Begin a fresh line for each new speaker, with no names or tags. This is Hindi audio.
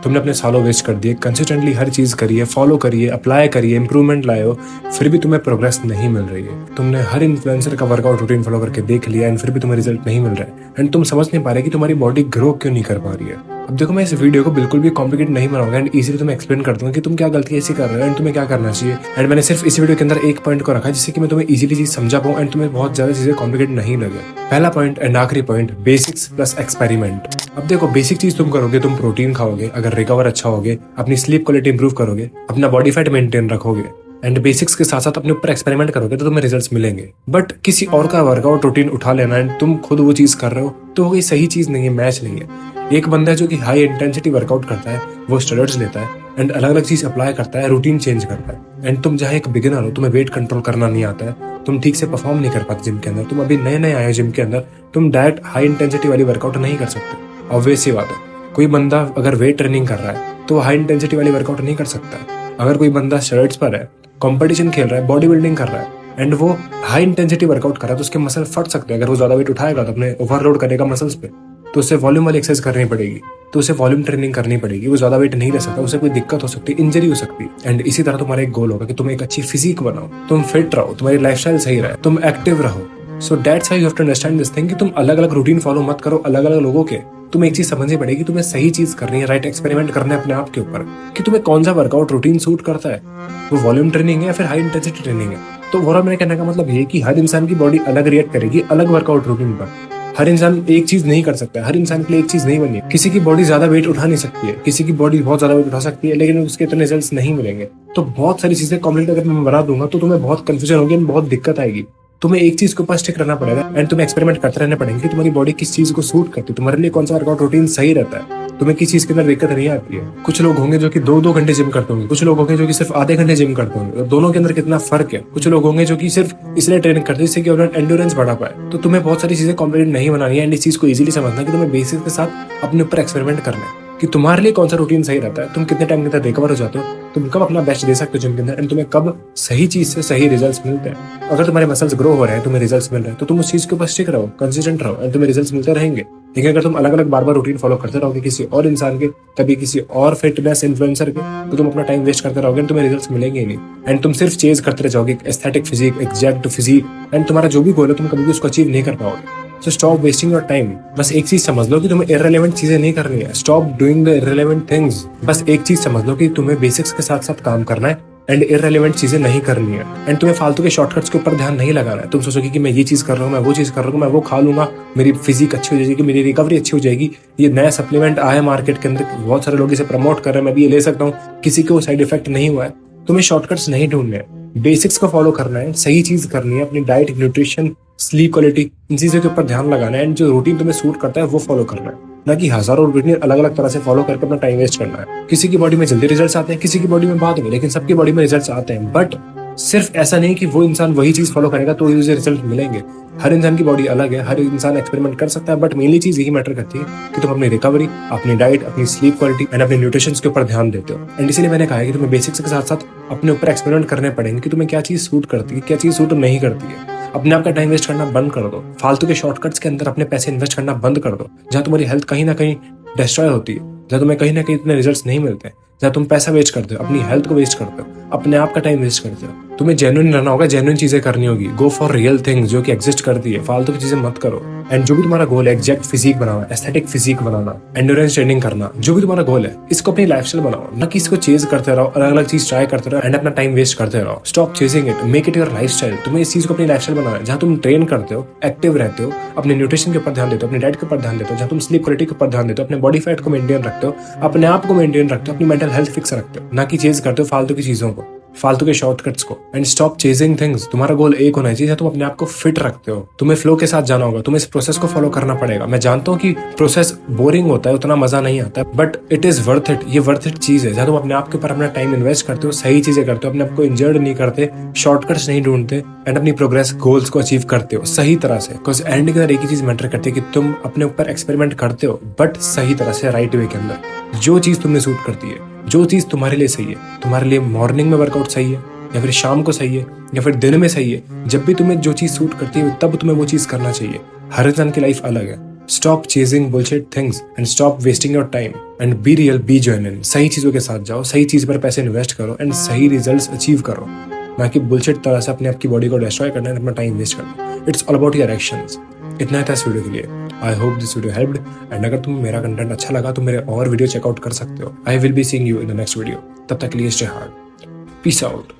तुमने अपने सालों वेस्ट कर दिए, कंसिस्टेंटली हर चीज करिए, फॉलो करिए, अप्लाई करिए, इंप्रूवमेंट लाए हो, फिर भी तुम्हें प्रोग्रेस नहीं मिल रही है। तुमने हर इन्फ्लुएंसर का वर्कआउट रूटीन फॉलो करके देख लिया एंड फिर भी तुम्हें रिजल्ट नहीं मिल रहा है एंड तुम समझ नहीं पा रहे कि तुम्हारी बॉडी ग्रो क्यों नहीं कर पा रही है। अब देखो, मैं इस वीडियो को बिल्कुल भी कॉम्प्लिकेट नहीं बनाऊंगा एंड इजीली तुम्हें एक्सप्लेन कर दूंगा कि तुम क्या गलती ऐसी कर रहे हो एंड तुम्हें क्या करना चाहिए। एंड मैंने सिर्फ इस वीडियो के अंदर एक पॉइंट को रखा जिससे कि मैं तुम्हें इजीली चीज समझा पाऊं एंड तुम्हें बहुत ज्यादा चीजें कॉम्प्लिकेट नहीं लगे। पहला पॉइंट एंड आखिरी पॉइंट, बेसिक्स प्लस एक्सपेरिमेंट। अब देखो, बेसिक चीज तुम करोगे, तुम प्रोटीन खाओगे, अगर रिकवर अच्छा होगे, अपनी स्लीप क्वालिटी इंप्रूव करोगे, अपना बॉडी फैट मेंटेन रखोगे एंड बेसिक्स के साथ साथ अपने ऊपर एक्सपेरिमेंट करोगे तो तुम्हें रिजल्ट्स मिलेंगे। बट किसी और का वर्कआउट रूटीन उठा लेना एंड तुम खुद वो चीज कर रहे हो तो वो कोई सही चीज नहीं है, मैच नहीं है। एक बंदा है जो कि हाई इंटेंसिटी वर्कआउट करता है, वो स्टेरॉइड्स लेता है एंड अलग अलग चीज अप्लाई करता है, रूटीन चेंज करता है। एंड तुम जहाँ एक बिगिनर हो, तुम्हें वेट कंट्रोल करना नहीं आता है, तुम ठीक से परफॉर्म नहीं कर पाते जिम के अंदर, तुम अभी नए नए आए हो जिम के अंदर, तुम डायरेक्ट हाई इंटेंसिटी वाली वर्कआउट नहीं कर सकते। ऑब्वियस सी बात है, कोई बंदा अगर वेट ट्रेनिंग कर रहा है तो वो हाई इंटेंसिटी वाली वर्कआउट नहीं कर सकता। अगर कोई बंदा स्टेरॉइड्स पर है, कंपटीशन खेल रहा है, बॉडी बिल्डिंग कर रहा है एंड वो हाई इंटेंसिटी वर्कआउट कर रहा है तो उसके मसल फट सकते हैं। अगर वो ज्यादा वेट उठाएगा तो अपने ओवरलोड करेगा मसल्स पे, तो उसे वॉल्यूम वाली एक्सरसाइज करनी पड़ेगी, तो उसे वॉल्यूम ट्रेनिंग करनी पड़ेगी। वो ज्यादा वेट नहीं ले सकता, उसे कोई दिक्कत हो सकती है, इंजरी हो सकती है। एंड इसी तरह तुम्हारा एक गोल होगा कि तुम एक अच्छी फिजिक बनाओ, तुम फिट रहो, तुम्हारी लाइफस्टाइल सही रहे, तुम एक्टिव रहो। So that's how you have to understand this thing कि तुम अलग अलग रूटीन फॉलो मत करो अलग अलग लोगों के। तुम्हें एक चीज समझनी पड़ेगी, तुम्हें सही चीज करनी है, राइट एक्सपेरिमेंट करना है अपने आप के ऊपर कि तुम्हें कौन सा वर्कआउट रूटीन सूट करता है, वो वॉल्यूम ट्रेनिंग है या फिर हाई इंटेंसिटी ट्रेनिंग है। तो ओवरऑल मेरे कहने का मतलब ये कि हर इंसान की बॉडी अलग रिएक्ट करेगी अलग वर्कआउट रूटीन पर। हर इंसान एक चीज नहीं कर सकता, हर इंसान के लिए एक चीज नहीं बनी है। किसी की बॉडी ज्यादा वेट उठा नहीं सकती है, किसी की बॉडी बहुत ज्यादा वेट उठा सकती है लेकिन उसके इतने रिजल्ट्स नहीं मिलेंगे। तो बहुत सारी चीजें कॉम्प्लीट अगर मैं बना दूंगा तो तुम्हें बहुत कंफ्यूजन होगी, बहुत दिक्कत आएगी। तुम्हें एक चीज के ऊपर स्टिक रहना पड़ेगा एंड तुम्हें एक्सपेरिमेंट करते रहना पड़ेगा कि तुम्हारी बॉडी किस चीज को सूट करती है, तुम्हारे लिए कौन सा वर्कआउट रूटीन सही रहता है, तुम्हें किस चीज के अंदर दिक्कत नहीं आती है। कुछ लोग होंगे जो कि 2-2 घंटे जिम करते होंगे, कुछ लोग होंगे जो कि सिर्फ आधे घंटे जिम करते होंगे, दोनों के अंदर कितना फर्क है। कुछ लोग होंगे जो कि सिर्फ इसलिए ट्रेनिंग करते हैं जिससे कि उन्हें एंड्योरेंस बढ़ा पाए। तो तुम्हें बहुत सारी चीजें कॉम्प्लीट नहीं बनानी है एंड इस चीज को इजीली समझना कि तुम्हें बेसिक के साथ अपने ऊपर एक्सपेरिमेंट करना है कि तुम्हारे लिए कौन सा रूटीन सही रहता है, तुम कितने टाइम के अंदर रिकवर हो जाते हो, तुम कब अपना बेस्ट दे सकते हो जिम के अंदर एंड तुम्हें कब सही चीज से सही रिजल्ट्स मिलते हैं। अगर तुम्हारे मसल्स ग्रो हो रहे हैं, तुम्हें रिजल्ट्स मिल रहे हैं तो तुम उस चीज के ऊपर स्टिक रहो, कंसिस्टेंट रहो एंड तुम्हें रिजल्ट्स मिलते रहेंगे। लेकिन अगर तुम अलग अलग बार बार रूटीन फॉलो करते रहोगे किसी और इंसान के, कभी किसी और फिटनेस इन्फ्लुएंसर के, तो तुम अपना टाइम वेस्ट करते रहोगे, तुम्हें रिजल्ट्स मिलेंगे ही नहीं एंड तुम सिर्फ चेज करते रह जाओगे aesthetic physique, exact physique and तुम्हारा जो भी गोल है तुम कभी भी उसको अचीव नहीं कर पाओगे। So stop wasting your time। बस एक चीज समझ लो कि तुम्हें irrelevant चीजें नहीं करनी है। Stop doing the irrelevant things। बस एक चीज समझ लो कि तुम्हें बेसिक्स के साथ साथ काम करना है एंड irrelevant चीजें नहीं करनी है एंड तुम्हें फालतू के शॉर्टकट्स के ऊपर ध्यान नहीं लगाना है। तुम सोचोगे कि मैं ये चीज कर रहा हूँ, मैं वो चीज कर रहा हूँ, मैं वो खा लूंगा, मेरी फिजिक अच्छी हो जाएगी, मेरी रिकवरी अच्छी हो जाएगी, ये नया सप्लीमेंट आया है मार्केट के अंदर, बहुत सारे लोग इसे प्रमोट कर रहे हैं, मैं भी ये ले सकता हूँ, किसी को साइड इफेक्ट नहीं हुआ है। तुम्हें शॉर्टकट्स नहीं ढूंढने हैं, बेसिक्स को फॉलो करना है, सही चीज करनी है, अपनी डाइट, न्यूट्रिशन, स्लीप क्वालिटी, इन चीजों के ऊपर ध्यान लगाना है एंड जो रूटीन तुम्हें सूट करता है वो फॉलो करना है, ना कि हजारों रूटीन अलग अलग तरह से फॉलो करके अपना टाइम वेस्ट करना है। किसी की बॉडी में जल्दी रिजल्ट्स आते हैं, किसी की बॉडी में बाद में, लेकिन सबकी बॉडी में रिजल्ट्स आते हैं। बट सिर्फ ऐसा नहीं कि वो इंसान वही चीज फॉलो करेगा तो उसे रिजल्ट मिलेंगे। हर इंसान की बॉडी अलग है, हर इंसान एक्सपेरिमेंट कर सकता है, बट मेनली चीज यही मैटर करती है कि तुम अपनी रिकवरी, अपनी डाइट, अपनी स्लीप क्वालिटी एंड अपने न्यूट्रिशन के ऊपर ध्यान देते हो। एंड इसीलिए मैंने कहा है कि तुम्हें बेसिक्स के साथ साथ अपने ऊपर एक्सपेरिमेंट करने पड़ेंगे कि तुम्हें क्या चीज सूट करती है, क्या चीज सूट नहीं करती है। अपने आप का टाइम वेस्ट करना बंद कर दो, फालतू के शॉर्टकट्स के अंदर अपने पैसे इन्वेस्ट करना बंद कर दो, जहाँ तुम्हारी हेल्थ कहीं ना कहीं डिस्ट्रॉय होती है, जहाँ तुम्हें कहीं ना कहीं इतने रिजल्ट्स नहीं मिलते, जहाँ तुम पैसा वेस्ट करते हो, अपनी हेल्थ को वेस्ट करते हो, अपने आप का टाइम वेस्ट करते हो। तुम्हें जेन्युइन रहना होगा, जेन्युइन चीजें करनी होगी, गो फॉर रियल थिंग्स जो कि एग्जिस्ट करती है, फालतू की चीजें मत करो। एंड जो भी तुम्हारा गोल है, एग्जैक्ट फिजिक बनाना, एस्थेटिक फिजिक बनाना, एंड्योरेंस ट्रेनिंग करना, जो भी तुम्हारा गोल है, इसको अपनी लाइफस्टाइल बनाओ, ना कि इसको चेज करते रहो, अलग अलग चीज ट्राई करते रहो एंड अपना टाइम वेस्ट करते रहो। Stop chasing it, make it your lifestyle. तुम्हें इस चीज को अपनी लाइफस्टाइल बनाना है, जहाँ तुम ट्रेन करते हो, एक्टिव रहते हो, अपने न्यूट्रिशन के ऊपर ध्यान देते हो, अपनी डाइट के ऊपर ध्यान देते हो, जहाँ तुम स्लीप क्वालिटी के ऊपर ध्यान देते हो, अपने बॉडी फैट को मेंटेन रखते हो, अपने आप को मेंटेन रखते हो, अपनी मेंटल हेल्थ फिक्स रखते हो, ना कि चेज करते हो फालतू की चीजों को, फालतू के शॉर्टकट्स को। And stop chasing things. तुम्हारा गोल एक होना चाहिए, तुम अपने आप को फिट रखते हो, तुम्हें फ्लो के साथ जाना होगा, तुम्हें इस प्रोसेस को फॉलो करना पड़ेगा। मैं जानता हूँ कि प्रोसेस बोरिंग होता है, उतना मजा नहीं आता, but it is worth it. ये वर्थ इट चीज है जहाँ तुम अपने आप के ऊपर अपना टाइम इन्वेस्ट करते हो, सही चीजें करते हो, अपने आप को इंजर्ड नहीं करते, शॉर्टकट्स नहीं ढूंढते एंड अपनी प्रोग्रेस गोल्स को अचीव करते हो सही तरह से। बिकॉज एंड के अंदर एक ही चीज मैटर करती है कि तुम अपने ऊपर एक्सपेरिमेंट करते हो, बट सही तरह से, राइट वे के अंदर। जो चीज तुम्हें सूट करती है, जो चीज तुम्हारे लिए सही है, तुम्हारे लिए मॉर्निंग में वर्कआउट सही है या फिर शाम को सही है या फिर दिन में सही है, जब भी तुम्हें जो चीज सूट करती है तब तुम्हें वो चीज करना चाहिए। हर इंसान की लाइफ अलग है, stop chasing bullshit things and stop wasting your time and be real, B genuine. सही चीजों के साथ जाओ, सही चीज पर पैसे इन्वेस्ट करो एंड सही रिजल्ट्स अचीव करो, ना कि बुलशिट तरह से अपने आपकी बॉडी को डिस्ट्रॉय करना है, अपना टाइम वेस्ट करना। It's all about your actions. इतना था इस वीडियो के लिए। I hope this video helped and अगर तुम्हें मेरा कंटेंट अच्छा लगा तो मेरे और वीडियो चेकआउट कर सकते हो। I will be seeing you in the next video. तब तक के लिए स्टे हार्ड, पीस आउट।